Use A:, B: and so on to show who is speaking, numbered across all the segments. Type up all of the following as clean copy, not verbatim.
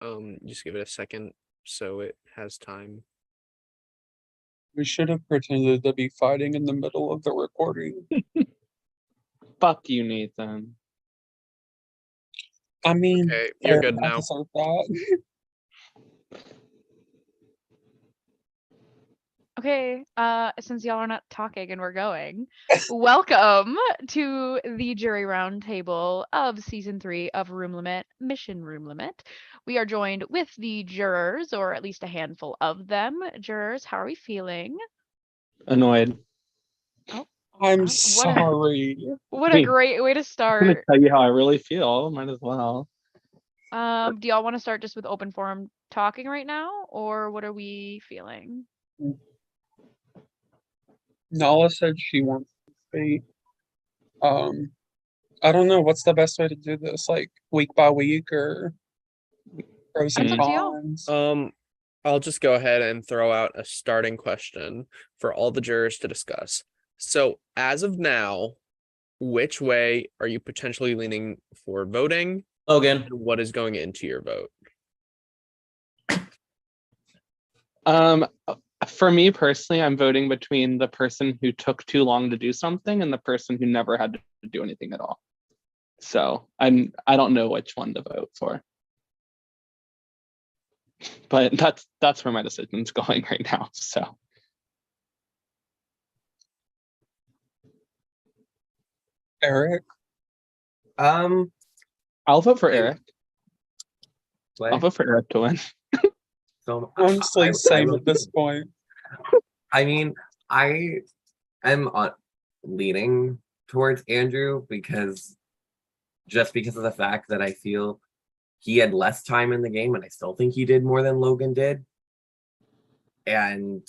A: Just give it a second so it has time.
B: We should have pretended to be fighting in the middle of the recording.
C: Fuck you, Nathan.
B: I mean,
A: Okay, you're good now.
B: episode that.
D: Okay, since y'all are not talking and we're going, welcome to the jury roundtable of season 3 of Room Limit, Mission Room Limit. We are joined with the jurors, or at least a handful of them. Jurors, how are we feeling?
C: Annoyed.
B: I'm sorry.
D: What a great way to
C: I'm gonna
D: start.
C: tell you how I really feel. Might as well.
D: Do y'all want to start just with open forum talking right now, or what are we feeling?
B: Nala said she wants to speak. I don't know what's the best way to do this, like week by week or pros and
D: That's up to y'all.
B: cons.
A: I'll just go ahead and throw out a starting question for all the jurors to discuss. So, as of now, which way are you potentially leaning for voting?
E: Logan.
A: And what is going into your vote?
C: For me personally, I'm voting between the person who took too long to do something and the person who never had to do anything at all. So I don't know which one to vote for. But that's where my decision's going right now. So
B: Eric?
C: I'll vote for Eric. I'll vote for Eric to win.
E: So
B: Honestly, same at this point.
E: I mean, I am leaning towards Andrew because of the fact that I feel he had less time in the game, and I still think he did more than Logan did. And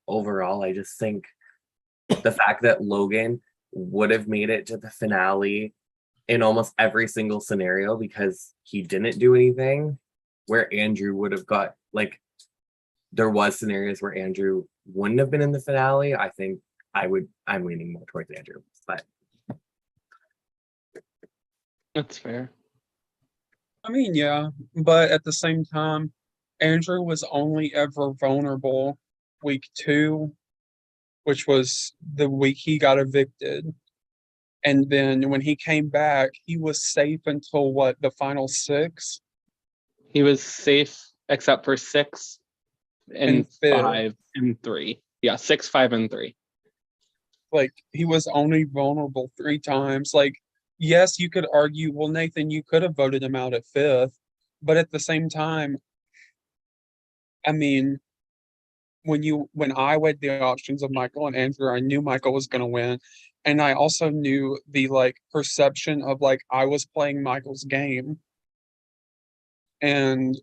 E: overall, I just think the fact that Logan would have made it to the finale in almost every single scenario because he didn't do anything, where Andrew would have got, like, there was scenarios where Andrew wouldn't have been in the finale. I think I'm leaning more towards Andrew, but
C: That's fair.
B: I mean, yeah, but at the same time, Andrew was only ever vulnerable week 2, which was the week he got evicted. And then when he came back, he was safe until what, the final 6?
C: He was safe except for 6 and 5 and 3. Yeah, 6, 5, and 3.
B: Like, he was only vulnerable 3 times. Like, yes, you could argue, well, Nathan, you could have voted him out at 5th, but at the same time, I mean, when I weighed the options of Michael and Andrew, I knew Michael was going to win, and I also knew the like perception of like I was playing Michael's game, and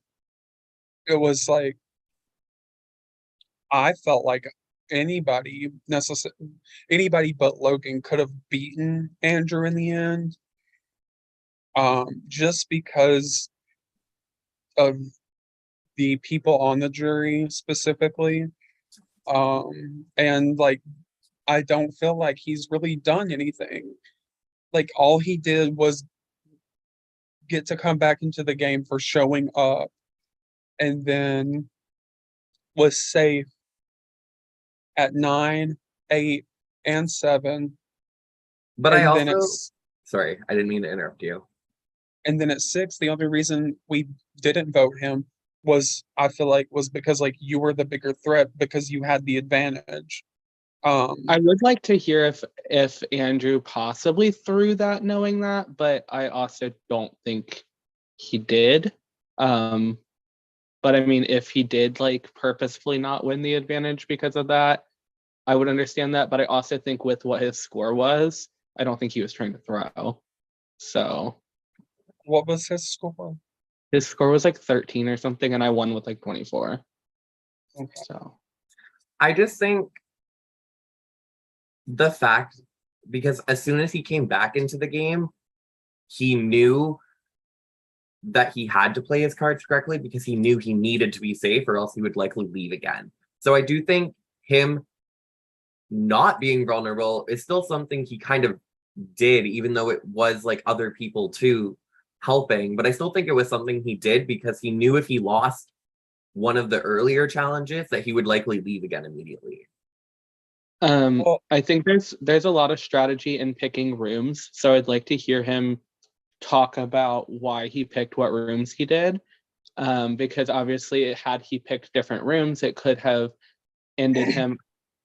B: it was like I felt like anybody but Logan could have beaten Andrew in the end, just because of the people on the jury specifically, and like I don't feel like he's really done anything. Like all he did was get to come back into the game for showing up, and then was safe at 9, 8, and 7.
E: But
B: and
E: I
B: then
E: also
B: it's
E: sorry, I didn't mean to interrupt you.
B: and then at 6, the only reason we didn't vote him was I feel like was because like you were the bigger threat because you had the advantage.
C: I would like to hear if Andrew possibly threw that knowing that, but I also don't think he did. But I mean, if he did like purposefully not win the advantage because of that, I would understand that. But I also think with what his score was, I don't think he was trying to throw. So
B: What was his score?
C: his score was like 13 or something, and I won with like 24.
B: Okay.
C: So
E: I just think the fact, because as soon as he came back into the game, he knew that he had to play his cards correctly because he knew he needed to be safe or else he would likely leave again. So I do think him not being vulnerable is still something he kind of did, even though it was like other people too helping, but I still think it was something he did because he knew if he lost one of the earlier challenges that he would likely leave again immediately.
B: Well,
C: I think there's a lot of strategy in picking rooms, so I'd like to hear him talk about why he picked what rooms he did. Because obviously, had he picked different rooms, it could have ended him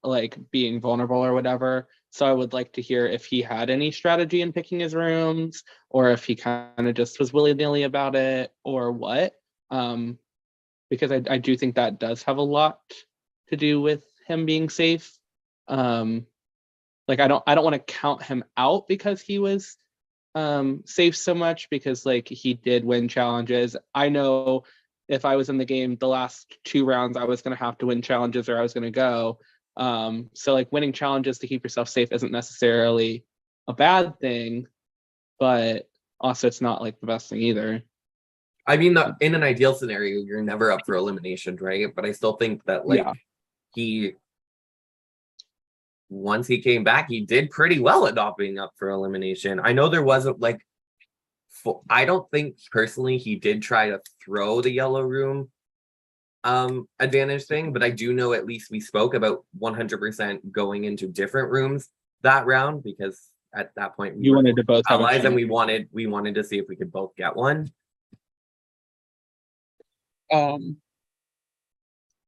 C: like being vulnerable or whatever. So I would like to hear if he had any strategy in picking his rooms, or if he kind of just was willy-nilly about it, or what. Because I do think that does have a lot to do with him being safe. Like I don't want to count him out because he was safe so much, because like he did win challenges. I know if I was in the game the last 2 rounds, I was going to have to win challenges or I was going to go. So like winning challenges to keep yourself safe isn't necessarily a bad thing, but also it's not like the best thing either.
E: I mean, in an ideal scenario, you're never up for elimination, right? But I still think that like
C: Yeah.
E: once he came back, he did pretty well at not being up for elimination. I know there wasn't like, I don't think personally he did try to throw the yellow room advantage thing, but I do know at least we spoke about 100% going into different rooms that round, because at that point we
C: You
E: were
C: wanted to both have a
E: allies and
C: chance.
E: we wanted to see if we could both get one.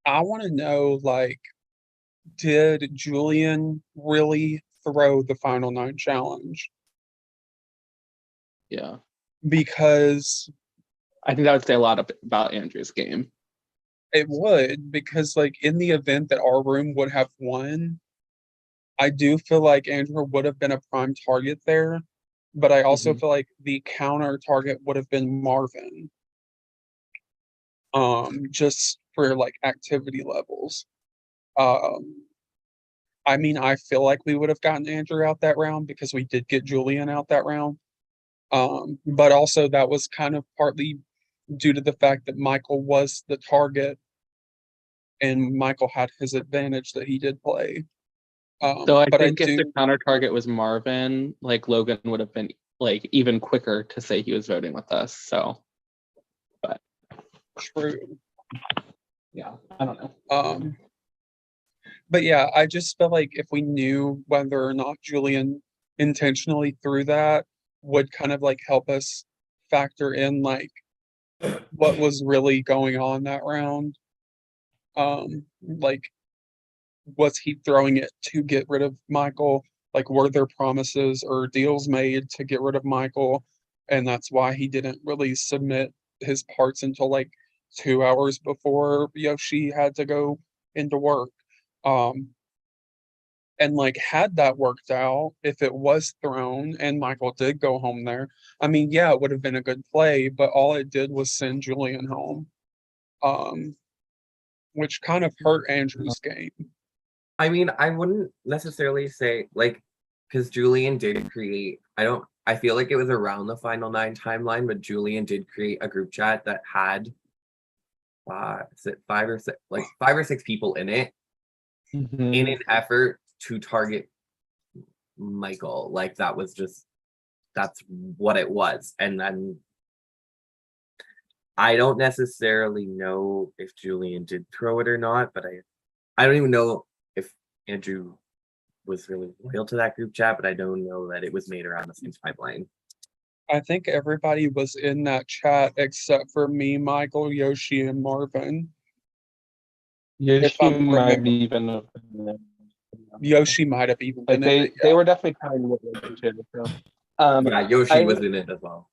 B: I want to know, like, did Julian really throw the final 9 challenge?
C: Yeah.
B: Because
C: I think that would say a lot about Andrew's game.
B: it would, because like in the event that our room would have won, I do feel like Andrew would have been a prime target there, but I also feel like the counter target would have been Marvin. Just for like activity levels. I mean, I feel like we would have gotten Andrew out that round because we did get Julian out that round. But also that was kind of partly due to the fact that Michael was the target and Michael had his advantage that he did play.
C: So I
B: But I
C: think if the
B: do
C: counter target was Marvin, like Logan would have been like even quicker to say he was voting with us. So, but
B: true.
C: yeah, I don't know.
B: But yeah, I just feel like if we knew whether or not Julian intentionally threw that would kind of like help us factor in like what was really going on that round. Like, was he throwing it to get rid of Michael? Like, were there promises or deals made to get rid of Michael? And that's why he didn't really submit his parts until like 2 hours before Yoshi had to go into work. Um, and like, had that worked out, if it was thrown and Michael did go home there, I mean, yeah, it would have been a good play, but all it did was send Julian home. Which kind of hurt Andrew's game.
E: I mean, I wouldn't necessarily say like, because Julian did create, I feel like it was around the final 9 timeline, but Julian did create a group chat that had 5 or 6, like 5 or 6 people in it in an effort to target Michael. Like that's what it was. And then I don't necessarily know if Julian did throw it or not, but I don't even know if Andrew was really loyal to that group chat, but I don't know that it was made around the same timeline.
B: I think everybody was in that chat except for me, Michael, Yoshi, and Marvin.
C: Yoshi might even have been there.
B: Yoshi might have even been in it.
C: They were definitely trying to get it too.
E: Yeah, Yoshi was in it as well.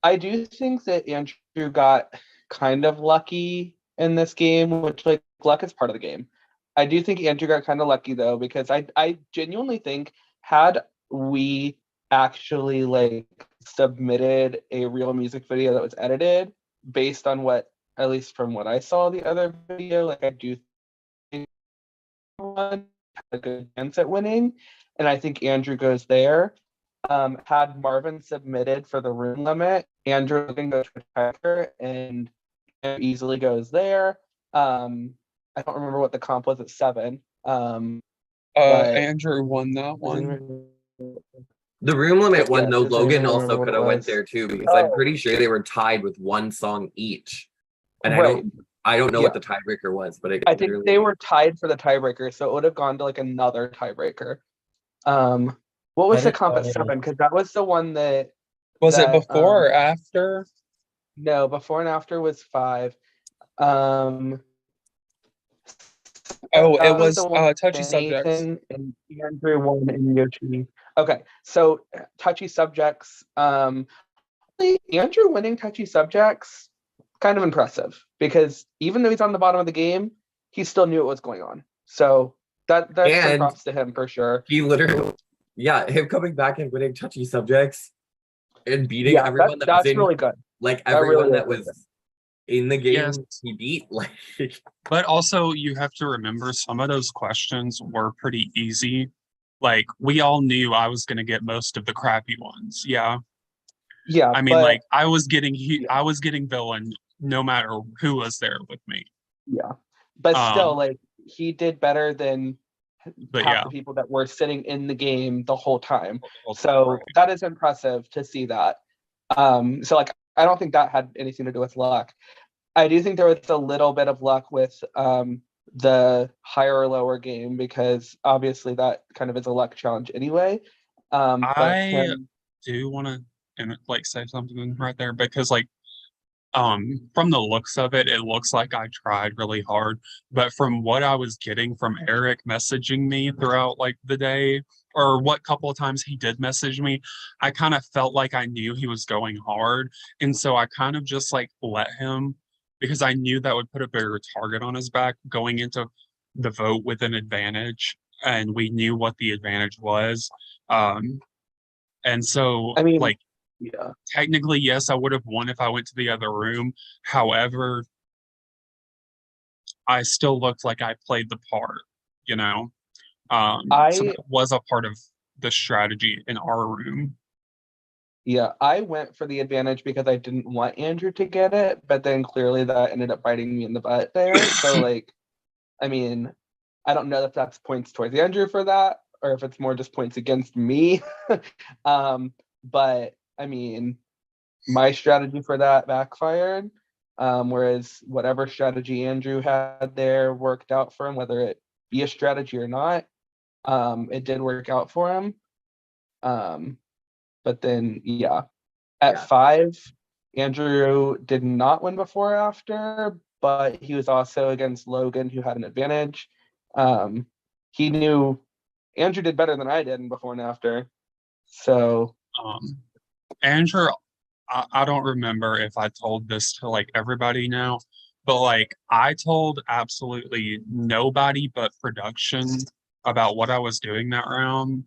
C: I do think that Andrew got kind of lucky in this game, which like luck is part of the game. I do think Andrew got kind of lucky though, because I genuinely think had we actually like submitted a real music video that was edited based on what, at least from what I saw the other video, like I do think one had a good chance at winning, and I think Andrew goes there. Had Marvin submitted for the room limit, Andrew can go to attacker and easily goes there. I don't remember what the comp was at 7.
B: Andrew won that one.
E: The room limit one,
C: Yes,
E: though,
C: it's the only
E: Logan
C: thing I
E: also
C: remember what
E: could
C: it
E: have went
C: was.
E: there too, because I'm
C: Oh.
E: pretty sure they were tied with one song each. And
C: Right.
E: I don't know
C: Yeah.
E: what the tiebreaker was, but it
C: I think
E: literally
C: they were tied for the tiebreaker, so it would have gone to like another tiebreaker. What was
B: I
C: the comp at
B: don't know.
C: 7? Because that was the one that
B: Was it
C: that,
B: before or after?
C: no, before and after was 5. Um,
B: Oh, it
C: that
B: was
C: the one
B: touchy
C: with
B: subjects.
C: Nathan and Andrew won and Yoshi. Okay, so touchy subjects. Andrew winning touchy subjects, kind of impressive because even though he's on the bottom of the game, he still knew what was going on. So that's some
E: And
C: props to him for sure.
E: he literally, yeah, him coming back and winning touchy subjects and beating
C: Yeah,
E: everyone that was
C: that's
E: in,
C: really good.
E: like
C: That really
E: everyone
C: is
E: that
C: really
E: was in the game
B: Yes.
E: he beat. Like,
B: But also, you have to remember some of those questions were pretty easy. Like, we all knew I was going to get most of the crappy ones. Yeah.
C: Yeah,
B: I mean,
C: but
B: like, I was getting villain no matter who was there with me.
C: yeah, but still,
B: Um,
C: like he did better than
B: But
C: half
B: yeah,
C: the people that were sitting in the game the whole time.
B: right.
C: So that is impressive to see that. So like I don't think that had anything to do with luck. I do think there was a little bit of luck with the higher or lower game because obviously that kind of is a luck challenge anyway. But
B: I do want to like say something right there because like from the looks of it, it looks like I tried really hard. But from what I was getting from Eric messaging me throughout like the day, or what couple of times he did message me, I kind of felt like I knew he was going hard. And so I kind of just like let him because I knew that would put a bigger target on his back going into the vote with an advantage. And we knew what the advantage was. And so
C: I mean,
B: like
C: yeah,
B: technically, yes, I would have won if I went to the other room. However, I still looked like I played the part, you know? So
C: I
B: that was a part of the strategy in our room.
C: Yeah, I went for the advantage because I didn't want Andrew to get it, but then clearly that ended up biting me in the butt there. So like, I mean, I don't know if that's points towards Andrew for that or if it's more just points against me. But I mean, my strategy for that backfired. Whereas whatever strategy Andrew had there worked out for him, whether it be a strategy or not, it did work out for him. But then, yeah, at
E: Yeah.
C: 5, Andrew did not win before or after, but he was also against Logan, who had an advantage. He knew Andrew did better than I did in before and after. So,
B: Andrew, I don't remember if I told this to like everybody now, but like I told absolutely nobody but production about what I was doing that round.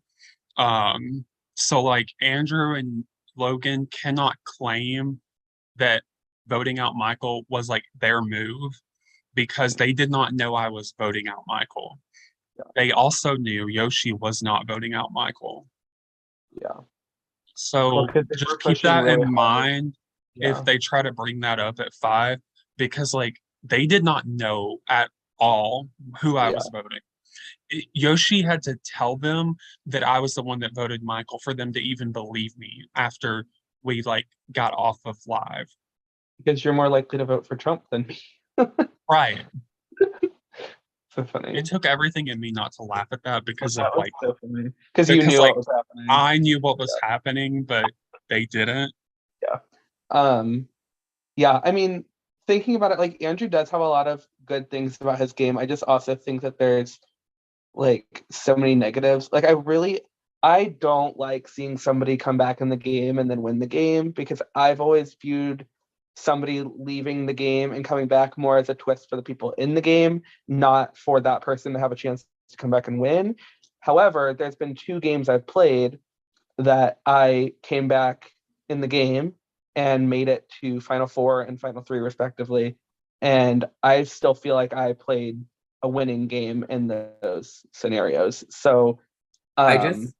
B: So like Andrew and Logan cannot claim that voting out Michael was like their move because they did not know I was voting out Michael. They also knew Yoshi was not voting out Michael.
C: yeah.
B: So
C: Because they were
B: just keep
C: pushing
B: that
C: really
B: in
C: hard.
B: mind
C: Yeah.
B: if they try to bring that up at 5, because like they did not know at all who I
C: Yeah.
B: was voting. Yoshi had to tell them that I was the one that voted Michael for them to even believe me after we like got off of live.
C: Because you're more likely to vote for Trump than me.
B: Right.
C: So funny.
B: It took everything in me not to laugh at that because of
C: That was
B: like
C: so funny. Because you
B: because
C: knew
B: like
C: what was happening.
B: I knew what was happening, but they didn't.
C: Yeah, I mean, thinking about it, like Andrew does have a lot of good things about his game. I just also think that there's like so many negatives. Like I don't like seeing somebody come back in the game and then win the game because I've always viewed somebody leaving the game and coming back more as a twist for the people in the game, not for that person to have a chance to come back and win. However, there's been 2 games I've played that I came back in the game and made it to Final 4 and Final 3 respectively. And I still feel like I played a winning game in those scenarios. So
E: I just,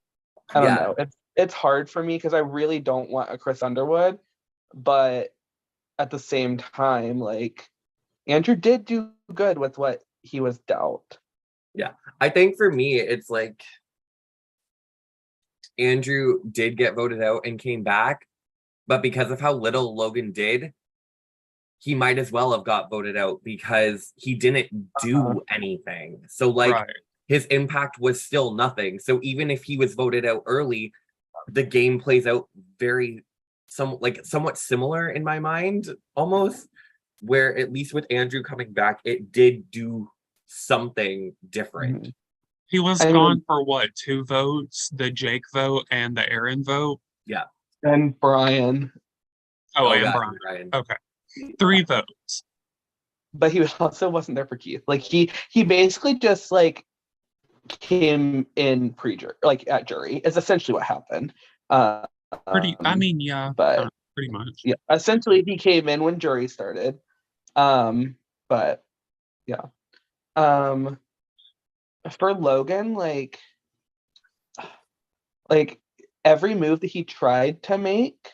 C: I don't
E: yeah,
C: know. It's hard for me because I really don't want a Chris Underwood, but at the same time, like Andrew did do good with what he was dealt.
E: yeah. I think for me, it's like Andrew did get voted out and came back, but because of how little Logan did, he might as well have got voted out because he didn't do anything. So like
B: Right.
E: his impact was still nothing. So even if he was voted out early, the game plays out very somewhat similar in my mind, almost, where at least with Andrew coming back, it did do something different.
C: Mhm.
B: He was
C: I mean-
B: gone for what, 2 votes? The Jake vote and the Aaron vote?
C: And Brian,
B: Oh, and
E: yeah,
B: Brian. Okay. 3 votes.
C: but he also wasn't there for Keith. Like he basically just like came in pre-jury, like at jury, is essentially what happened.
B: I
C: Um,
B: mean, yeah,
C: but
B: pretty much.
C: yeah, essentially he came in when jury started. But yeah. For Logan, like every move that he tried to make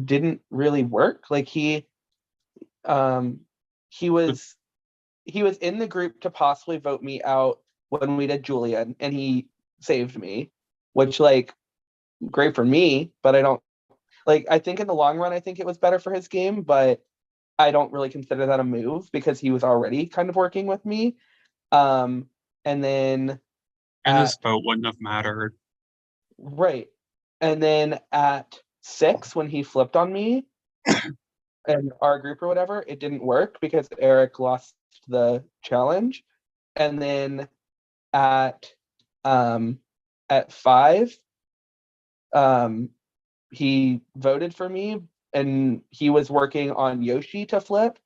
C: didn't really work. Like he was in the group to possibly vote me out when we did Julian, and he saved me, which like great for me, but I don't like, I think in the long run I think it was better for his game, but I don't really consider that a move because he was already kind of working with me. And then
B: And his vote wouldn't have mattered.
C: right. And then at 6, when he flipped on me and our group or whatever, it didn't work because Eric lost the challenge. And then at 5, he voted for me and he was working on Yoshi to flip.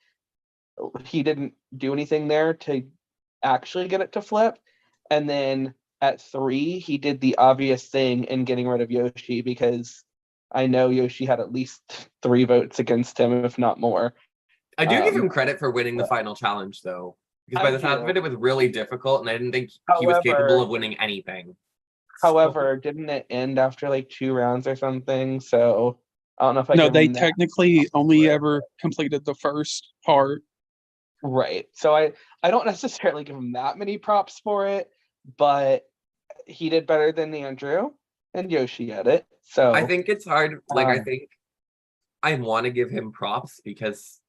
C: He didn't do anything there to actually get it to flip. And then at 3, he did the obvious thing in getting rid of Yoshi because I know Yoshi had at least 3 votes against him, if not more.
E: I do give him credit for winning the final challenge, though, because by
C: I
E: the sound of
C: do.
E: it, it was really difficult, and I didn't think he was capable
C: However-
E: of winning anything.
C: However, didn't it end after like 2 rounds or something? So I don't know if I
B: No,
C: give
B: they
C: him that.
B: technically only ever completed the first part.
C: Right. So I don't necessarily give him that many props for it, but he did better than Andrew and Yoshi at it. So
E: I think it's hard. Like, I
C: Um,
E: think I want to give him props because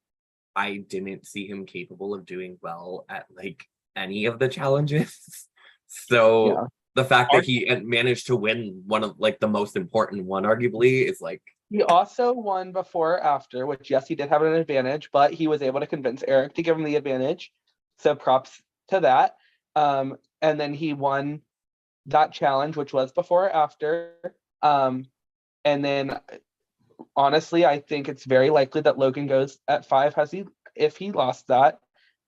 E: I didn't see him capable of doing well at like any of the challenges. So
C: Yeah.
E: the fact that he managed to win one of like the most important one, arguably, is like,
C: he also won before or after, which yes, he did have an advantage, but he was able to convince Eric to give him the advantage. So props to that. And then he won that challenge, which was before or after. And then honestly, I think it's very likely that Logan goes at 5 if he lost that.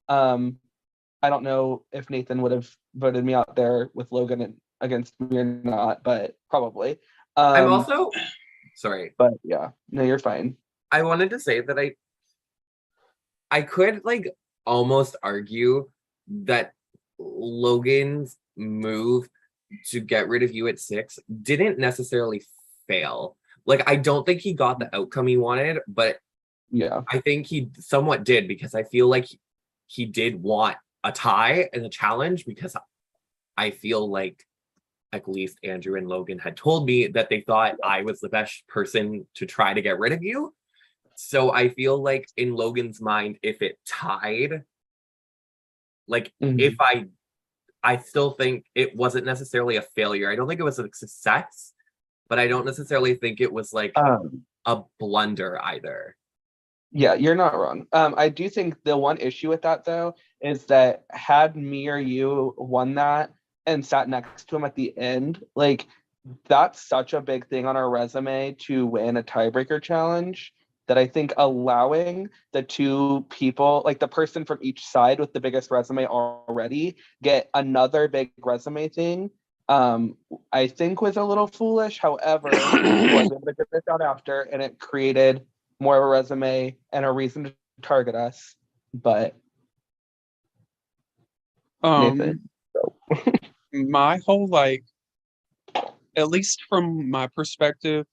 C: I don't know if Nathan would have voted me out there with Logan against me or not, but probably.
E: I'm also sorry.
C: But yeah, no, you're fine.
E: I wanted to say that I could like almost argue that Logan's move to get rid of you at 6 didn't necessarily fail. Like, I don't think he got the outcome he wanted, but
C: Yeah.
E: I think he somewhat did, because I feel like he did want a tie and a challenge, because I feel like at least Andrew and Logan had told me that they thought I was the best person to try to get rid of you. So I feel like in Logan's mind, if it tied, like if I still think it wasn't necessarily a failure. I don't think it was a success, but I don't necessarily think it was like a blunder either.
C: Yeah, you're not wrong. I do think the one issue with that though is that had me or you won that and sat next to him at the end, like that's such a big thing on our resume to win a tiebreaker challenge that I think allowing the 2 people, like the person from each side with the biggest resume already, get another big resume thing, I think was a little foolish. However, he was able to get this out after, and it created more of a resume and a reason to target us. But Nathan,
B: My whole like, at least from my perspective,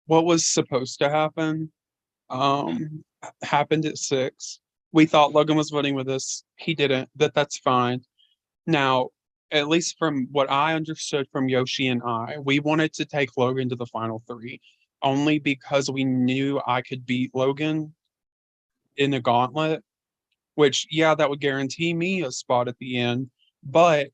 B: what was supposed to happen happened at 6. We thought Logan was voting with us. He didn't, but that's fine. Now, at least from what I understood from Yoshi and I, we wanted to take Logan to the final three only because we knew I could beat Logan in the gauntlet, which, yeah, that would guarantee me a spot at the end. But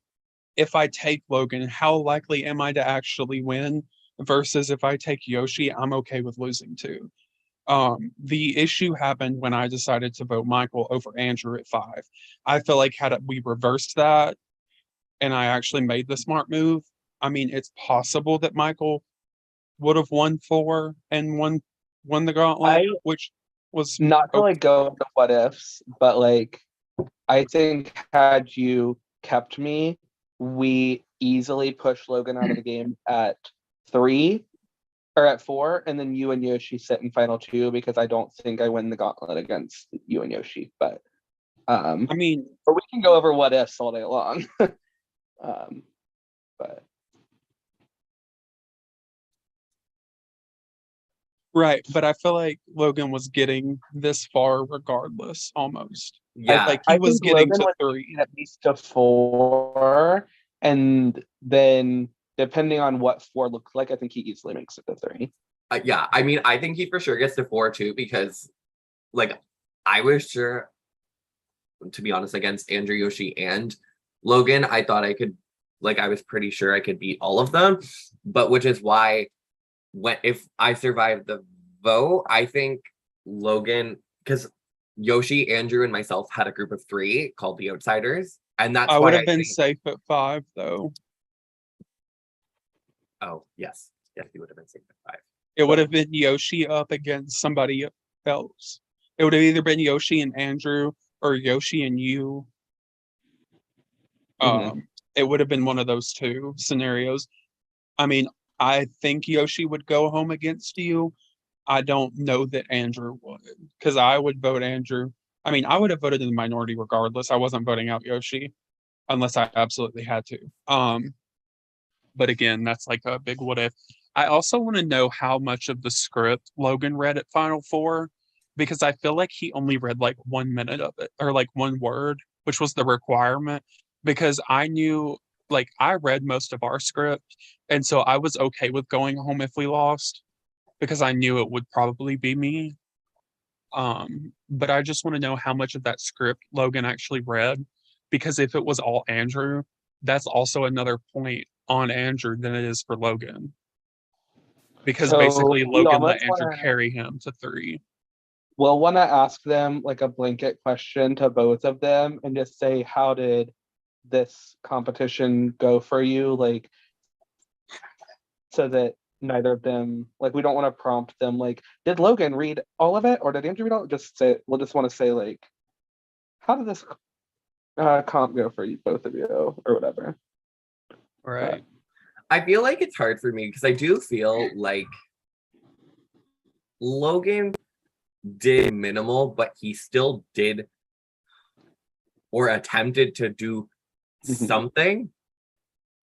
B: if I take Logan, how likely am I to actually win? Versus if I take Yoshi, I'm okay with losing too. The issue happened when I decided to vote Michael over Andrew at 5. I feel like had we reversed that and I actually made the smart move, I mean, it's possible that Michael would have won 4 and won the gauntlet,
C: I
B: which was
C: not to
B: okay.
C: like go into what ifs, but like I think had you kept me, we easily push Logan out of the game at 3 or at 4, and then you and Yoshi sit in final 2 because I don't think I win the gauntlet against you and Yoshi. But
B: I mean,
C: or we can go over what ifs all day long. But
B: right, but I feel like Logan was getting this far regardless, almost.
E: Yeah,
B: Like he
C: I
B: was
C: think
B: getting
C: Logan
B: to
C: was
B: 3.
C: at least to 4, and then depending on what 4 looks like, I think he easily makes it to 3.
E: yeah. I mean, I think he for sure gets to 4 too because, like, I was sure, to be honest, against Andrew, Yoshi, and Logan, I thought I could, like, I was pretty sure I could beat all of them, but which is why if I survived the vote, I think Logan, because Yoshi, Andrew, and myself had a group of 3 called the Outsiders, and that's
B: I
E: why
B: would
E: I
B: have been
E: think.
B: safe at 5 though.
E: Oh yes, you would have been safe at 5.
B: It would have been Yoshi up against somebody else. It would have either been Yoshi and Andrew or Yoshi and you.
C: Mhm.
B: It would have been one of those 2 scenarios. I mean, I think Yoshi would go home against you. I don't know that Andrew would, because I would vote Andrew. I mean, I would have voted in the minority regardless. I wasn't voting out Yoshi unless I absolutely had to. But again, that's like a big what if. I also want to know how much of the script Logan read at Final Four, because I feel like he only read like 1 minute of it or like one word, which was the requirement. Because I knew, like, I read most of our script, and so I was okay with going home if we lost because I knew it would probably be me. But I just want to know how much of that script Logan actually read, because if it was all Andrew, that's also another point on Andrew than it is for Logan. Because
C: So
B: basically
C: we
B: Logan let
C: almost
B: Andrew
C: want to
B: carry him to 3.
C: we'll want to ask them like a blanket question to both of them and just say, how did this competition go for you? Like, so that neither of them, like, we don't want to prompt them, like, did Logan read all of it or did Andrew read all? Just say, we'll just want to say, like, how did this comp go for you, both of you, or whatever.
B: Right.
E: I feel like it's hard for me because I do feel like Logan did minimal, but he still did or attempted to do something.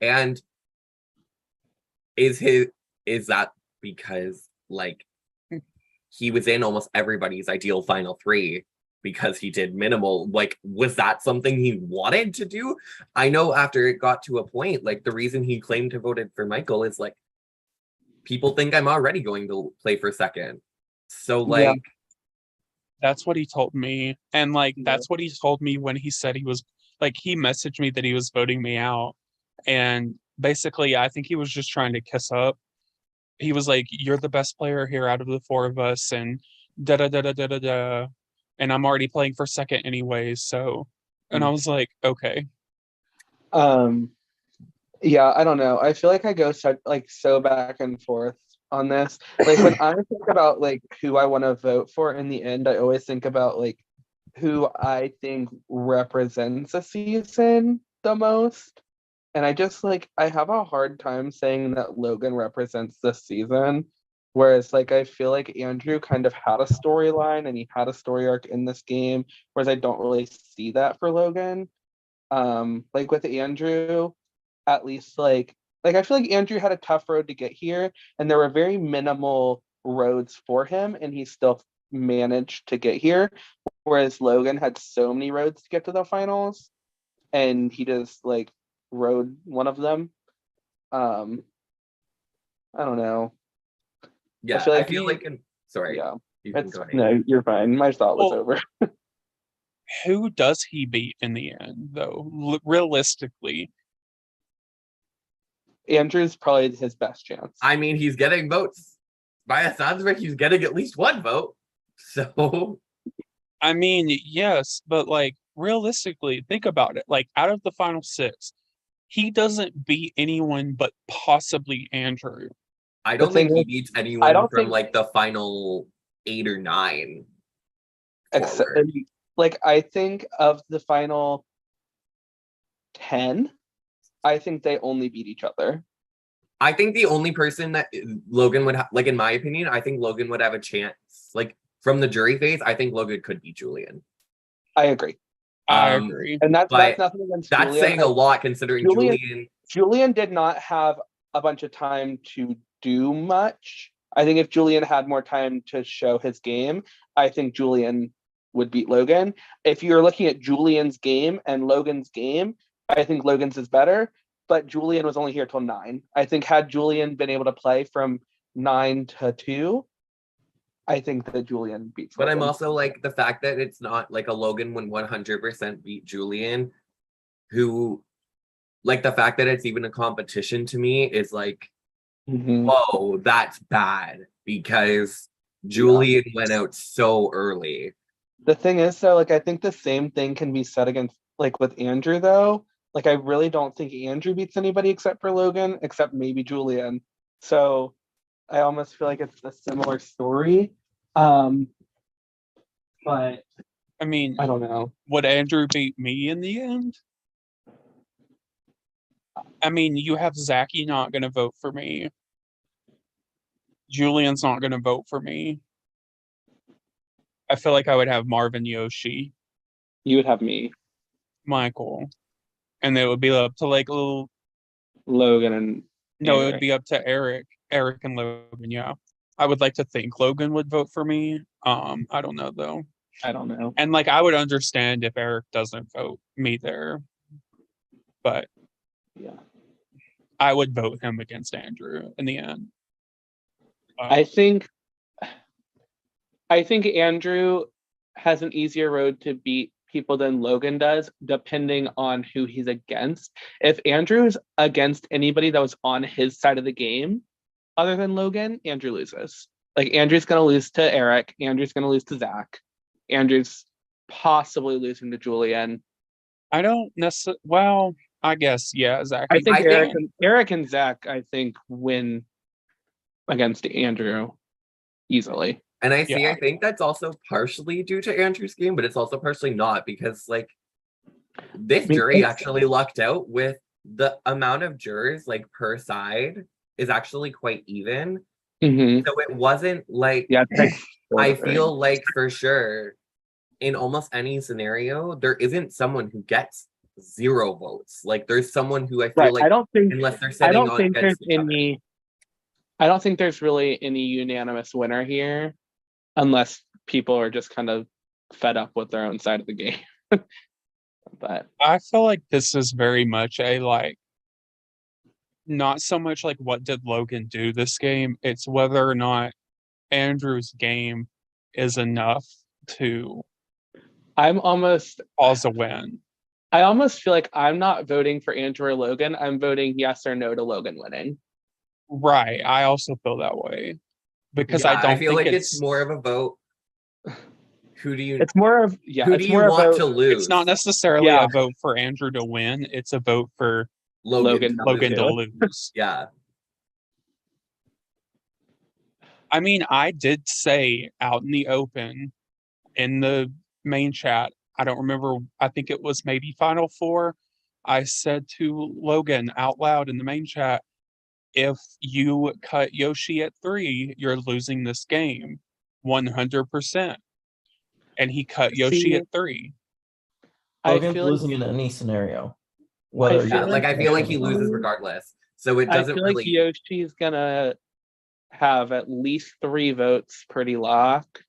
E: And is that because, like, he was in almost everybody's ideal final 3 because he did minimal? Like, was that something he wanted to do? I know after it got to a point, like, the reason he claimed to voted for Michael is like, people think I'm already going to play for second. So,
C: Yeah.
E: like,
B: That's what he told me. And like
C: Yeah.
B: that's what he told me when he said he was, like, he messaged me that he was voting me out. And basically I think he was just trying to kiss up. He was like, "You're the best player here out of the 4 of us," and da da da da da da da. And I'm already playing for second anyways, so. And I was like, okay.
C: Yeah, I don't know. I feel like I go so back and forth on this. Like when I think about like who I want to vote for in the end, I always think about like who I think represents a season the most. And I just like I have a hard time saying that Logan represents this season. Whereas like I feel like Andrew kind of had a storyline and he had a story arc in this game, whereas I don't really see that for Logan. Like with Andrew, at least like I feel like Andrew had a tough road to get here, and there were very minimal roads for him, and he still managed to get here. Whereas Logan had so many roads to get to the finals, and he just like rode one of them. I don't know.
E: Yeah,
C: feel
E: I
C: like
E: feel
C: we-
E: like sorry,
C: Yeah,
E: you can
C: it's
E: go ahead.
C: no, you're fine. My thought was
B: Well,
C: over.
B: Who does he beat in the end, though? Realistically,
C: Andrew's probably his best chance.
E: I mean, he's getting votes. By the sounds of it, he's getting at least one vote. So
B: I mean, yes, but like realistically, think about it. Like out of the final 6, he doesn't beat anyone but possibly Andrew.
E: I
C: The
E: don't think
C: thing
E: he
C: is,
E: beats
C: I
E: anyone
C: don't
E: from
C: think-
E: like the final 8 or 9
C: Except,
E: forward.
C: like, I think of the final 10, I think they only beat each other.
E: I think the only person that Logan would have, like in my opinion, I think Logan would have a chance. Like from the jury phase, I think Logan could beat Julian.
C: I agree,
B: I
E: Um,
B: agree.
C: and that's
E: But
C: nothing against
E: That's
C: Julian.
E: saying a lot considering
C: Julian- Julian did not have a bunch of time to do much. I think if Julian had more time to show his game, I think Julian would beat Logan. If you're looking at Julian's game and Logan's game, I think Logan's is better, but Julian was only here till 9. I think had Julian been able to play from 9 to 2, I think that Julian beats
E: But I'm
C: Logan.
E: also like the fact that it's not like a Logan would 100% beat Julian, who like the fact that it's even a competition to me is like,
C: Mhm.
E: whoa, that's bad because Julian went out so early.
C: The thing is, though, like I think the same thing can be said against like with Andrew, though. Like I really don't think Andrew beats anybody except for Logan, except maybe Julian. So I almost feel like it's a similar story. But
B: I mean,
C: I don't know.
B: would Andrew beat me in the end? I mean, you have Zachy not going to vote for me. Julian's not going to vote for me. I feel like I would have Marvin, Yoshi,
C: You would have me,
B: Michael, and it would be up to like little.
C: Logan, and
B: No, it would
C: Eric.
B: be up to Eric and Logan. Yeah, I would like to think Logan would vote for me. I don't know though,
C: I don't know.
B: and like I would understand if Eric doesn't vote me there, but
C: Yeah.
B: I would vote him against Andrew in the end.
C: I think Andrew has an easier road to beat people than Logan does, depending on who he's against. If Andrew's against anybody that was on his side of the game, other than Logan, Andrew loses. Like Andrew's gonna lose to Eric, Andrew's gonna lose to Zach, Andrew's possibly losing to Julian.
B: I don't necessarily. Well, I guess yeah, Zach.
C: I think
E: I think-
C: Eric and Zach, I think, win against Andrew easily.
E: And I
B: Yeah.
E: think that's also partially due to Andrew's game, but it's also partially not because like this
C: I mean,
E: jury
C: it's-
E: actually lucked out with the amount of jurors like per side is actually quite even.
C: Mhm.
E: So it wasn't like
C: Yeah, it's like
E: I
C: right.
E: feel like for sure in almost any scenario, there isn't someone who gets 0 votes. Like there's someone who I feel
C: Right.
E: like
C: I don't think
E: unless they're
C: I
E: sitting
C: don't
E: on
C: think there's
E: against each other.
C: any. I don't think there's really any unanimous winner here, unless people are just kind of fed up with their own side of the game. But
B: I feel like this is very much a like not so much like what did Logan do this game, it's whether or not Andrew's game is enough to
C: I'm almost,
B: cause a win.
C: I almost feel like I'm not voting for Andrew or Logan. I'm voting yes or no to Logan winning.
B: Right. I also feel that way. Because
E: Yeah,
B: I don't
E: feel
B: think
E: like it's more of a vote. Who do you
C: It's more of yeah.
E: who
C: It's
E: do you
C: more
E: want
C: about
E: to lose?
B: it's not necessarily
C: Yeah.
B: a vote for Andrew to win, it's a vote for
C: Logan
B: Logan to
C: lose.
B: lose.
E: Yeah.
B: I mean, I did say out in the open in the main chat, I don't remember, I think it was maybe Final Four. I said to Logan out loud in the main chat, if you cut Yoshi at 3, you're losing this game 100%. And he cut Yoshi
C: See,
B: at 3.
C: I
F: Logan's
C: feel like
F: losing in any scenario. Whether
C: feel
E: Yeah,
F: you're
E: like I feel like he
F: intentional or not.
E: loses regardless. So it
C: I
E: doesn't
C: feel
E: really
C: like Yoshi's gonna have at least 3 votes pretty locked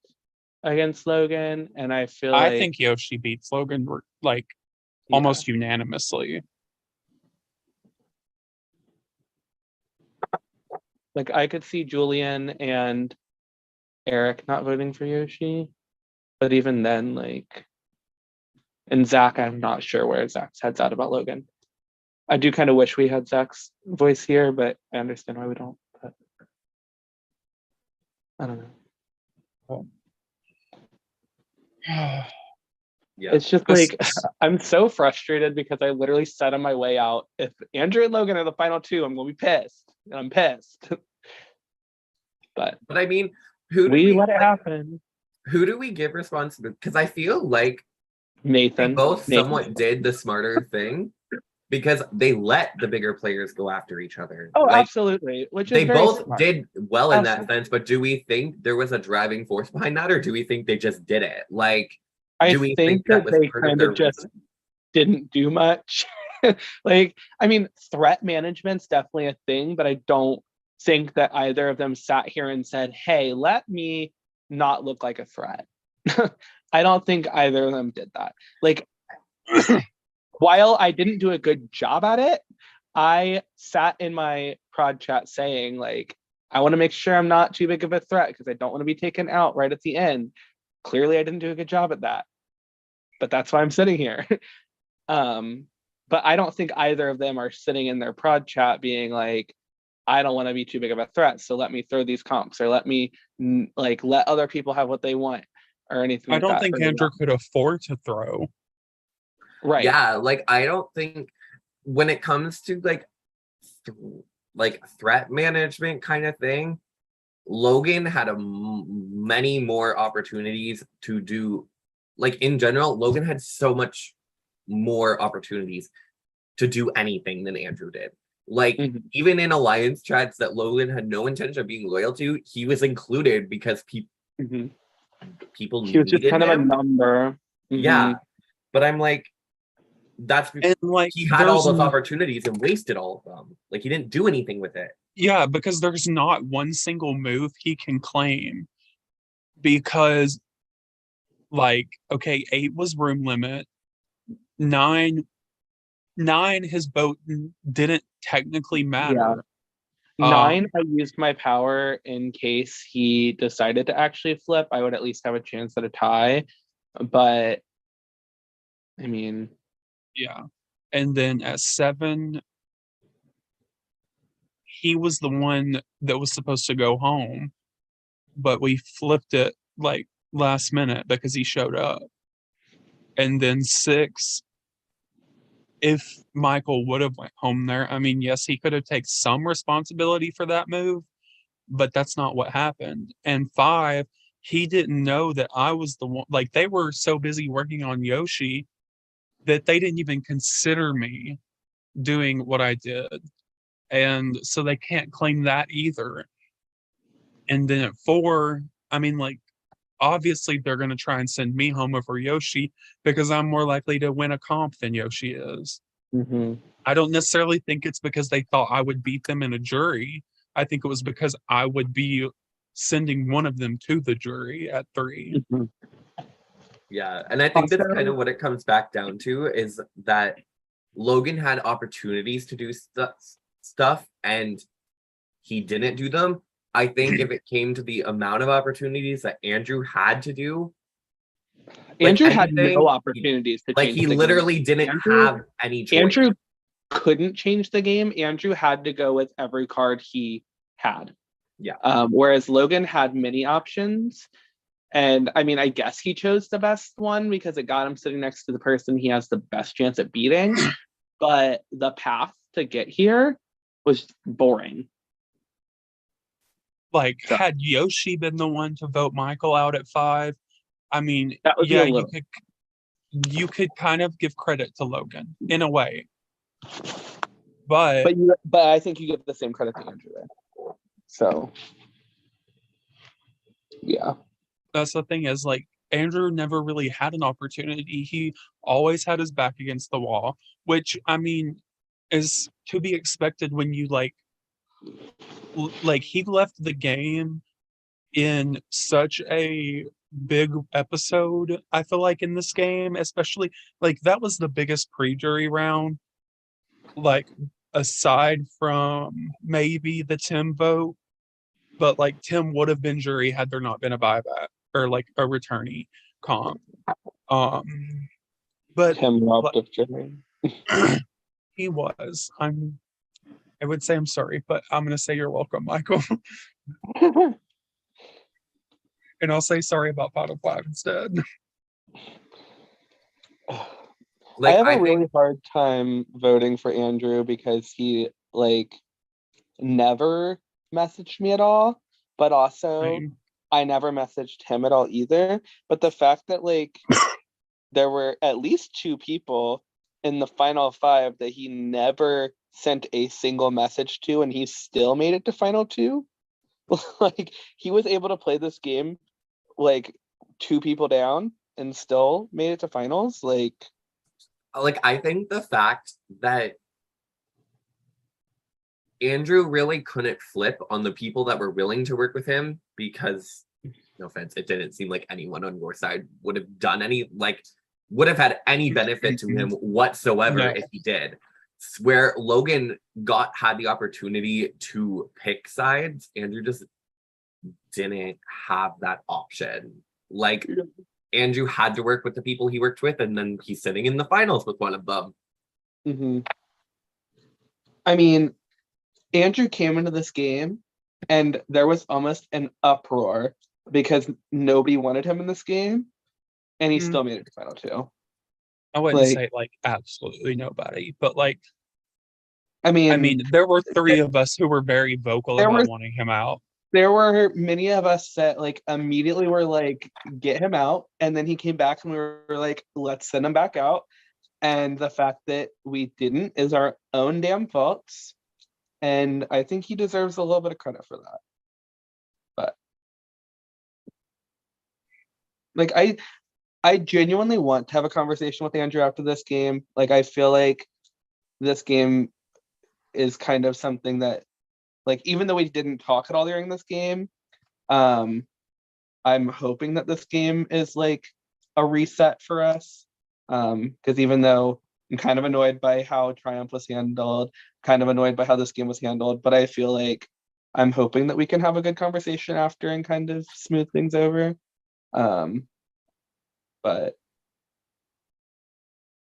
C: against Logan, and I feel
B: I
C: like
B: think Yoshi beats Logan like
C: yeah.
B: almost unanimously.
C: Like I could see Julian and Eric not voting for Yoshi, but even then, like, and Zach, I'm not sure where Zach's head's at about Logan. I do kind of wish we had Zach's voice here, but I understand why we don't. But I don't know.
E: Yeah.
C: It's just
B: This-
C: like I'm so frustrated because I literally said on my way out, if Andrew and Logan are the final two, I'm gonna be pissed. And I'm pissed. But
E: But I mean, who do
C: we let it
E: like,
C: happen.
E: who do we give responsibility? Because I feel like they
C: Nathan.
E: both
C: Nathan.
E: somewhat did the smarter thing because they let the bigger players go after each other.
C: Oh,
E: Like,
C: absolutely. Which is
E: they
C: very
E: both
C: smart.
E: did well in that
C: Absolutely.
E: sense, but do we think there was a driving force behind that, or do we think they just did it? Like,
C: I
E: do we
C: think
E: that
C: that
E: was
C: they
E: part of
C: kind
E: their
C: of just
E: reason?
C: didn't do much. Like, I mean, threat management's definitely a thing, but I don't think that either of them sat here and said, hey, let me not look like a threat. I don't think either of them did that. Like, while I didn't do a good job at it, I sat in my prod chat saying, like, I want to make sure I'm not too big of a threat because I don't want to be taken out right at the end. Clearly, I didn't do a good job at that, but that's why I'm sitting here. But I don't think either of them are sitting in their prod chat being like, I don't want to be too big of a threat, so let me throw these comps or let me like let other people have what they want or anything
B: I
C: like
B: don't
C: that.
B: think Andrew could afford to throw.
C: Right.
E: Yeah, like I don't think when it comes to like threat management kind of thing, Logan had many more opportunities to do. Like in general, Logan had so much more opportunities to do anything than Andrew did. Like
C: Mhm.
E: even in alliance chats that Logan had no intention of being loyal to, he was included because
C: Mhm.
E: people
C: He was just
E: needed
C: kind of a
E: him.
C: number.
E: Yeah,
C: Mhm.
E: but I'm like, that's
B: And like
E: he had all
B: there's
E: those opportunities and wasted all of them. Like he didn't do anything with it.
B: yeah, because there's not one single move he can claim because like okay, 8 was room limit, 9 his boat didn't technically matter.
C: 9, I used my power in case he decided to actually flip. I would at least have a chance at a tie. But I mean,
B: Yeah. And then at 7, he was the one that was supposed to go home, but we flipped it like last minute because he showed up. And then 6, if Michael would have went home there, I mean, yes, he could have taken some responsibility for that move, but that's not what happened. And 5, he didn't know that I was the one. Like they were so busy working on Yoshi that they didn't even consider me doing what I did. And so they can't claim that either. And then at 4, I mean, like, obviously they're going to try and send me home over Yoshi because I'm more likely to win a comp than Yoshi is.
C: mhm.
B: I don't necessarily think it's because they thought I would beat them in a jury. I think it was because I would be sending one of them to the jury at 3.
C: Mhm.
E: Yeah, and I think that's
C: Also-
E: kind of what it comes back down to is that Logan had opportunities to do stuff and he didn't do them. I think if it came to the amount of opportunities that Andrew had to do, like
C: Andrew had
E: anything,
C: no opportunities to
E: like
C: change
E: he
C: the game.
E: literally didn't
C: Andrew-
E: have any choice.
C: Andrew couldn't change the game. Andrew had to go with every card he had.
E: Yeah.
C: Whereas Logan had many options. And I mean, I guess he chose the best one because it got him sitting next to the person he has the best chance at beating. But the path to get here was boring.
B: Like,
C: So-
B: had Yoshi been the one to vote Michael out at 5, I mean,
C: That would be
B: yeah,
C: a little.
B: you could kind of give credit to Logan in a way. But
C: But I think you give the same credit to Andrew there. So yeah.
B: that's the thing is like Andrew never really had an opportunity. He always had his back against the wall, which I mean is to be expected when you like he left the game in such a big episode. I feel like in this game, especially like that was the biggest pre-jury round. Like aside from maybe the Tim vote, but like Tim would have been jury had there not been a buyback or like a returnee comp. But
C: Tim robbed of jury.
B: he was. I would say I'm sorry, but I'm gonna say you're welcome, Michael. And I'll say sorry about Final Five instead.
C: I have a
E: think
C: really hard time voting for Andrew because he like never messaged me at all, but also I never messaged him at all either. But the fact that like there were at least 2 people in the final 5 that he never sent a single message to, and he still made it to final 2. Like he was able to play this game like 2 people down and still made it to finals. Like
E: I think the fact that Andrew really couldn't flip on the people that were willing to work with him, because no offense, it didn't seem like anyone on your side would have done any would have had any benefit to him whatsoever
B: No.
E: if he did. Where Logan had the opportunity to pick sides, Andrew just didn't have that option. Like Andrew had to work with the people he worked with, and then he's sitting in the finals with one of them.
C: mhm. I mean, Andrew came into this game and there was almost an uproar because nobody wanted him in this game, and he
B: Mhm.
C: still made it to final 2.
B: I wouldn't
C: Like-
B: say like absolutely nobody, but like
C: I mean,
B: I mean, there were 3 of us who were very vocal
C: There
B: about
C: were-
B: wanting him out.
C: there were many of us that like immediately were like, get him out, and then he came back and we were like, let's send him back out. And the fact that we didn't is our own damn faults. And I think he deserves a little bit of credit for that. But like I genuinely want to have a conversation with Andrew after this game. Like I feel like this game is kind of something that like even though we didn't talk at all during this game, I'm hoping that this game is like a reset for us. Because even though I'm kind of annoyed by how Triumph was handled, kind of annoyed by how this game was handled, but I feel like I'm hoping that we can have a good conversation after and kind of smooth things over. But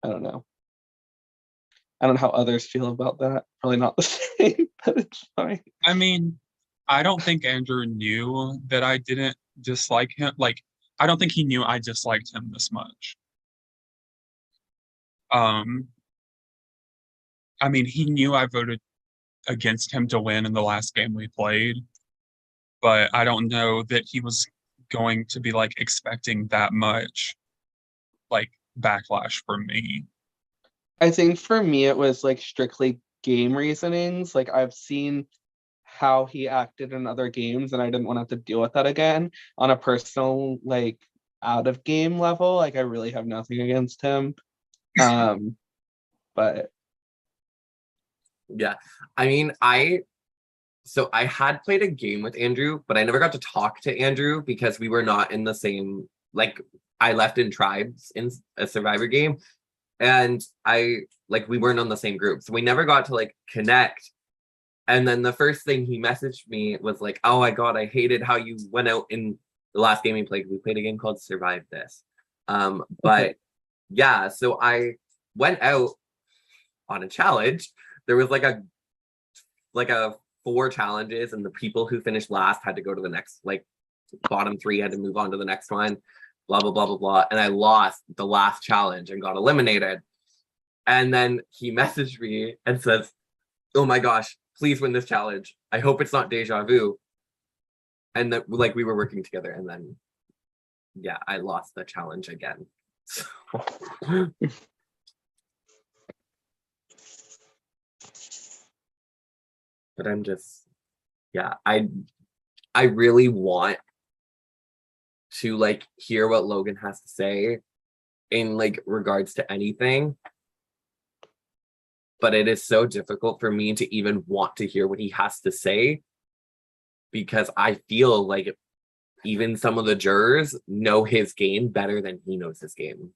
C: I don't know. I don't know how others feel about that. Probably not the same, but it's fine.
B: I mean, I don't think Andrew knew that I didn't dislike him. Like, I don't think he knew I disliked him this much. I mean, he knew I voted against him to win in the last game we played, but I don't know that he was going to be like expecting that much like backlash from me.
C: I think for me it was like strictly game reasonings. Like I've seen how he acted in other games and I didn't want to have to deal with that again. On a personal like out of game level, like I really have nothing against him. But
E: Yeah. I mean, I had played a game with Andrew, but I never got to talk to Andrew because we were not in the same, like I left in tribes in a Survivor game, and we weren't on the same group. So we never got to like connect. And then the first thing he messaged me was like, oh my God, I hated how you went out in the last game we played. We played a game called Survive This. But yeah, so I went out on a challenge. There was like a 4 challenges, and the people who finished last had to go to the next, like bottom 3 had to move on to the next one, blah blah blah blah blah. And I lost the last challenge and got eliminated. And then he messaged me and says, oh my gosh, please win this challenge. I hope it's not deja vu. And that like we were working together, and then yeah, I lost the challenge again. But I'm just, yeah, I really want to like hear what Logan has to say in like regards to anything. But it is so difficult for me to even want to hear what he has to say, because I feel like even some of the jurors know his game better than he knows his game.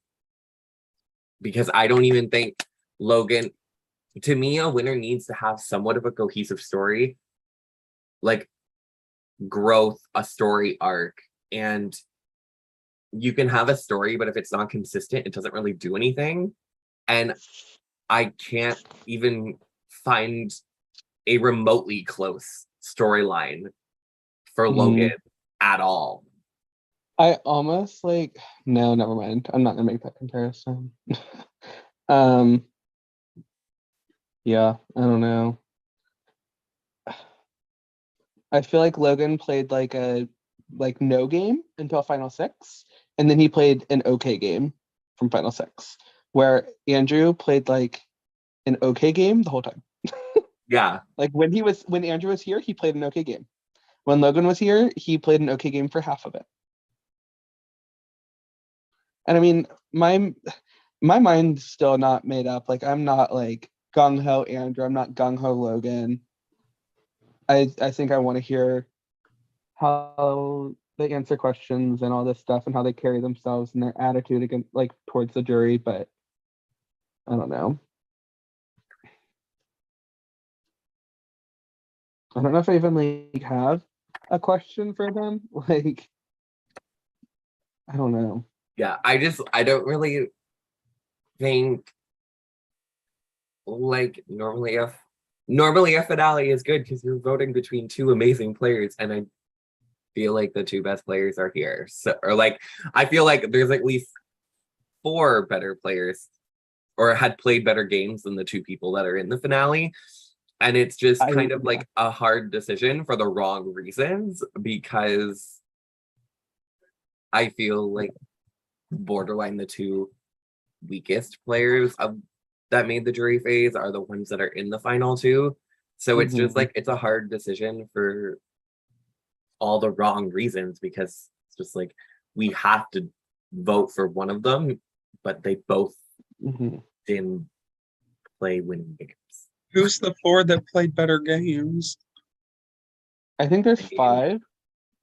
E: Because I don't even think Logan, to me, a winner needs to have somewhat of a cohesive story. Like growth, a story arc, and you can have a story, but if it's not consistent, it doesn't really do anything. And I can't even find a remotely close storyline for Logan at all.
C: I almost like no, never mind. I'm not gonna make that comparison. Yeah, I don't know. I feel like Logan played like a no game until Final Six, and then he played an okay game from Final Six, where Andrew played like an okay game the whole time.
E: Yeah.
C: Like when Andrew was here, he played an okay game. When Logan was here, he played an okay game for half of it. And I mean, my mind's still not made up. Like I'm not like gung ho Andrew. I'm not gung ho Logan. I think I want to hear how they answer questions and all this stuff and how they carry themselves and their attitude against like towards the jury, but I don't know. I don't know if I even like have a question for them. Like I don't know.
E: Yeah, I don't really think like normally a finale is good because you're voting between two amazing players, and I feel like the two best players are here. So, or like, I feel like there's at least 4 better players or had played better games than the 2 people that are in the finale. And it's just kind of like a hard decision for the wrong reasons, because I feel like borderline the 2 weakest players that made the jury phase are the ones that are in the final 2. So it's just like, it's a hard decision for all the wrong reasons, because it's just like we have to vote for one of them, but they both didn't play winning games.
B: Who's the 4 that played better games?
C: I think there's 5.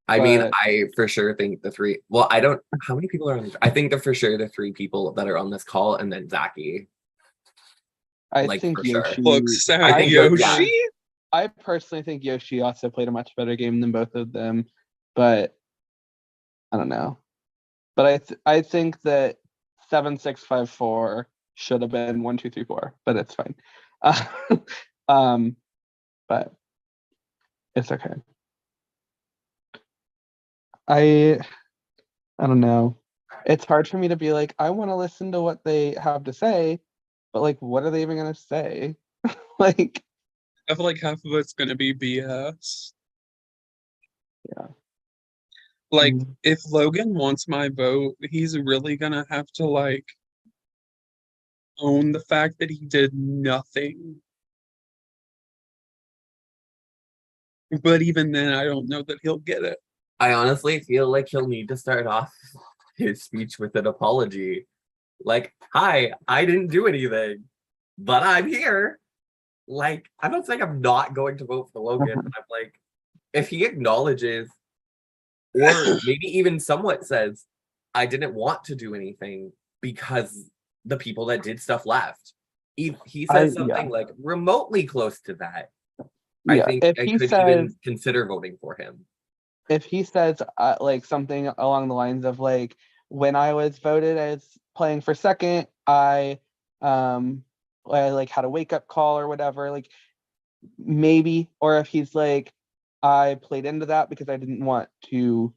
E: I mean, I for sure think the 3. Well, I don't. How many people are on? I think that for sure the 3 people that are on this call, and then Zachy.
C: I think Yoshi.
B: Looks sad.
E: I think
B: Yoshi.
C: I personally think Yoshi also played a much better game than both of them, but I don't know. But I think that 7-6-5-4 should have been 1 2 3 4, but it's fine. But it's okay. I don't know. It's hard for me to be like, I want to listen to what they have to say, but like, what are they even gonna say? Like,
B: I feel like half of it's gonna be BS.
C: Yeah.
B: Like, if Logan wants my vote, he's really gonna have to like own the fact that he did nothing. But even then, I don't know that he'll get it.
E: I honestly feel like he'll need to start off his speech with an apology. Like, hi, I didn't do anything, but I'm here. Like, I'm not saying I'm not going to vote for Logan, but I'm like, if he acknowledges, or maybe even somewhat says, I didn't want to do anything because the people that did stuff left. He says something like remotely close to that. I think I could even consider voting for him.
C: If he says like something along the lines of like, when I was voted as playing for second, I like had a wake up call or whatever, like maybe. Or if he's like, I played into that because I didn't want to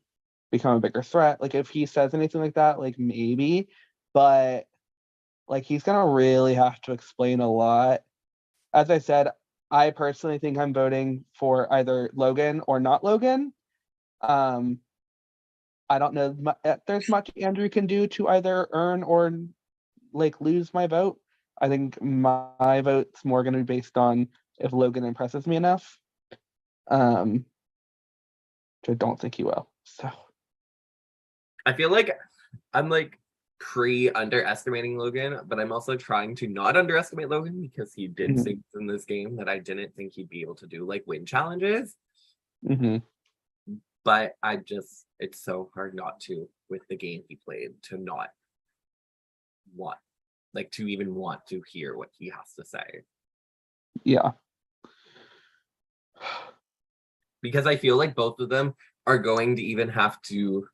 C: become a bigger threat. Like if he says anything like that, like maybe, but like he's gonna really have to explain a lot. As I said, I personally think I'm voting for either Logan or not Logan. I don't know if there's much Andrew can do to either earn or like lose my vote. I think my vote's more going to be based on if Logan impresses me enough, which I don't think he will. So
E: I feel like I'm like underestimating Logan, but I'm also trying to not underestimate Logan, because he did things in this game that I didn't think he'd be able to do, like win challenges. But it's so hard not to, with the game he played, to not want, like to even want to hear what he has to say.
C: Yeah.
E: because I feel like both of them are going to even have to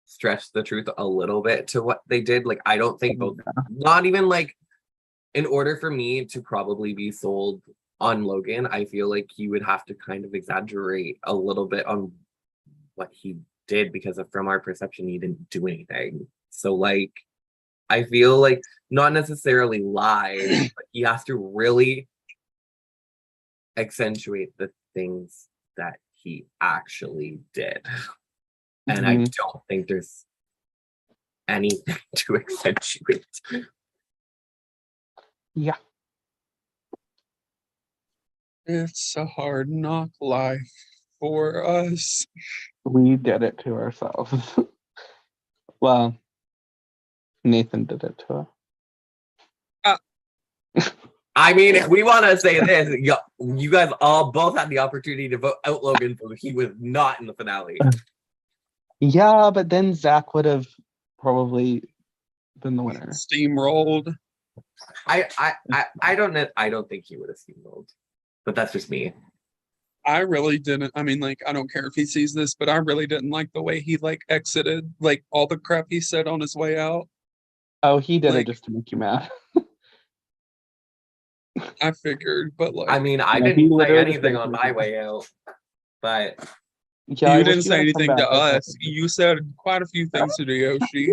E: stretch the truth a little bit to what they did. Like, I don't think both, not even like, in order for me to probably be sold on Logan, I feel like he would have to kind of exaggerate a little bit on what he did, because from our perception, he didn't do anything. So, like, I feel like not necessarily lie, but he has to really accentuate the things that he actually did. And I don't think there's anything to accentuate.
C: Yeah.
B: It's a hard knock life for us.
C: We did it to ourselves. Well, Nathan did it to us.
E: I mean, if we want to say this, you guys all both had the opportunity to vote out Logan, but he was not in the finale.
C: Yeah, but then Zach would have probably been the winner.
B: Steamrolled.
E: I don't think he would have steamrolled, but that's just me.
B: I really didn't. I mean, like, I don't care if he sees this, but I really didn't like the way he like exited, like all the crap he said on his way out.
C: Oh, he did
B: Like-
C: it just to make you mad.
B: I figured, but like,
E: I mean, I
C: Yeah, he
E: didn't say
C: literally just
E: anything
C: did
E: on
C: it.
E: my way out, but
C: Yeah, I
B: you
C: wish
B: didn't say
C: would've come
B: anything to
C: back with
B: us.
C: something.
B: You said quite a few things to Yoshi.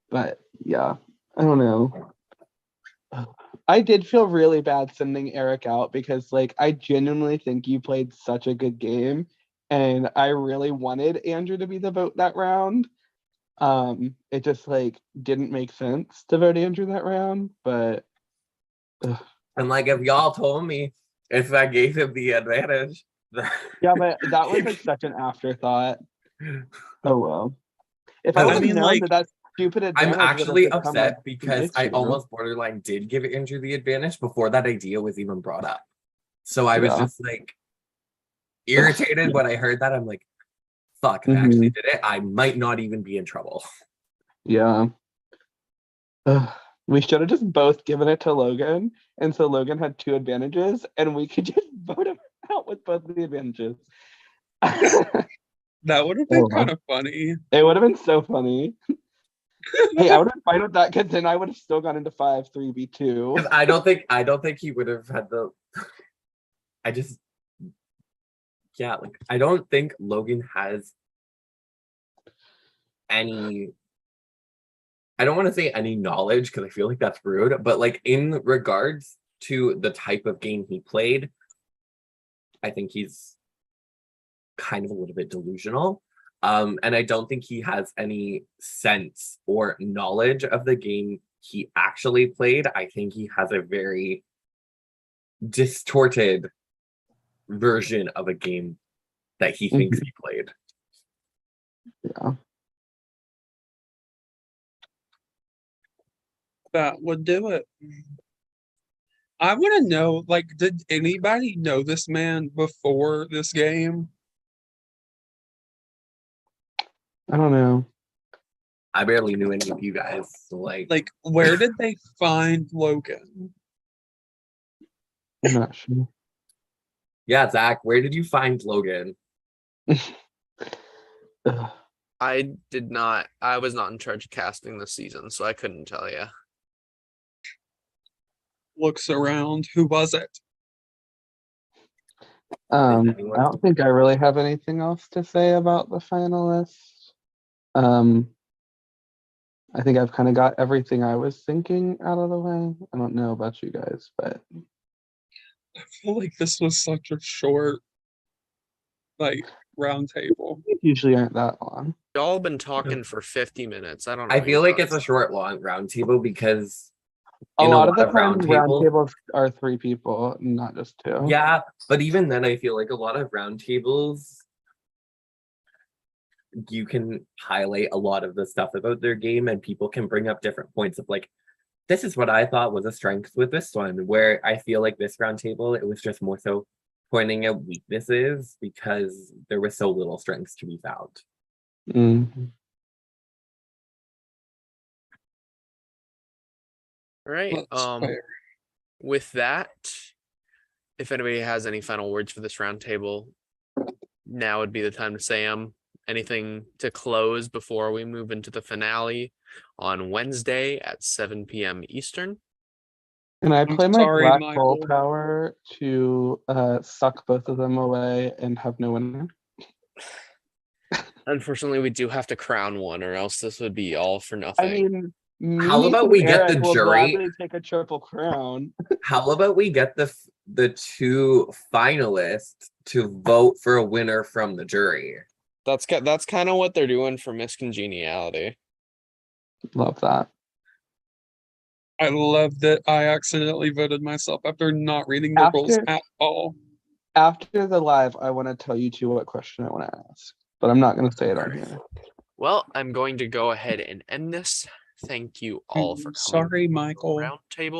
C: But yeah, I don't know. I did feel really bad sending Eric out because like I genuinely think you played such a good game and I really wanted Andrew to be the vote that round. It just like didn't make sense to vote Andrew that round, but
E: and like if y'all told me if I gave him the advantage,
C: yeah, but that was like such an afterthought. Oh well. If I
E: I
C: would have
B: mean,
C: known
B: like,
C: that stupid advantage
E: I'm
C: would've
E: actually
C: become an
E: upset because I
C: issue.
E: almost borderline did give Andrew the advantage before that idea was even brought up. So I was
C: Yeah.
E: just like irritated when I heard that. I'm like, fuck, if I
C: Mhm.
E: actually did it, I might not even be in trouble.
C: Yeah. We should have just both given it to Logan, and so Logan had 2 advantages, and we could just vote him out with both of the advantages.
B: That would have been
C: Oh,
B: kind of funny.
C: it would have been so funny. Hey, I would have been fine with that because then I would have still gone into 5-3v2.
E: 'Cause I don't think he would have had the. I just, yeah, like I don't think Logan has any. I don't want to say any knowledge because I feel like that's rude, but like in regards to the type of game he played, I think he's kind of a little bit delusional. And I don't think he has any sense or knowledge of the game he actually played. I think he has a very distorted version of a game that he thinks he played.
C: Yeah.
B: That would do it. I want to know, like, did anybody know this man before this game?
C: I don't know.
E: I barely knew any of you guys. So
B: Like, where did they find Logan?
C: I'm not sure.
E: yeah, Zach, where did you find Logan?
C: Ugh.
A: I was not in charge of casting this season, so I couldn't tell you.
B: Looks around. Who was it?
C: I don't think I really have anything else to say about the finalists. I think I've kind of got everything I was thinking out of the way. I don't know about you guys, but
B: I feel like this was such a short, like, round table.
C: they usually aren't that long.
A: Y'all been talking for 50 minutes. I don't know.
E: I
A: what
E: feel
A: you're
E: like it's a short, long round table because
C: A
E: in
C: lot of the time,
E: round tables,
C: roundtables are 3 people, not just 2.
E: yeah, but even then, I feel like a lot of round tables, you can highlight a lot of the stuff about their game, and people can bring up different points of like, this is what I thought was a strength with this one. Where I feel like this round table, it was just more so pointing out weaknesses because there was so little strengths to be found.
C: Mhm.
A: All right.
B: That's fair.
A: With that, if anybody has any final words for this roundtable, now would be the time to say them. Anything to close before we move into the finale on Wednesday at 7 p.m. Eastern?
C: Can I
B: I'm
C: play my
B: sorry,
C: black hole
B: Michael.
C: power to suck both of them away and have no winner?
A: Unfortunately, we do have to crown one, or else this would be all for nothing.
C: I mean,
E: How
C: me
E: about
C: and
E: we get
C: Eric
E: the
C: will
E: jury?
C: gladly take a triple crown.
E: How about we get the two finalists to vote for a winner from the jury?
A: That's kind of what they're doing for Miss Congeniality.
C: Love that.
B: I love that I accidentally voted myself after not reading the rules
C: After-
B: at all.
C: After the live, I want to tell you two what question I want to ask, but I'm not going to say it on here.
A: Well, I'm going to go ahead and end this. Thank you all for coming
B: Sorry,
A: to the
B: Michael.
A: roundtable.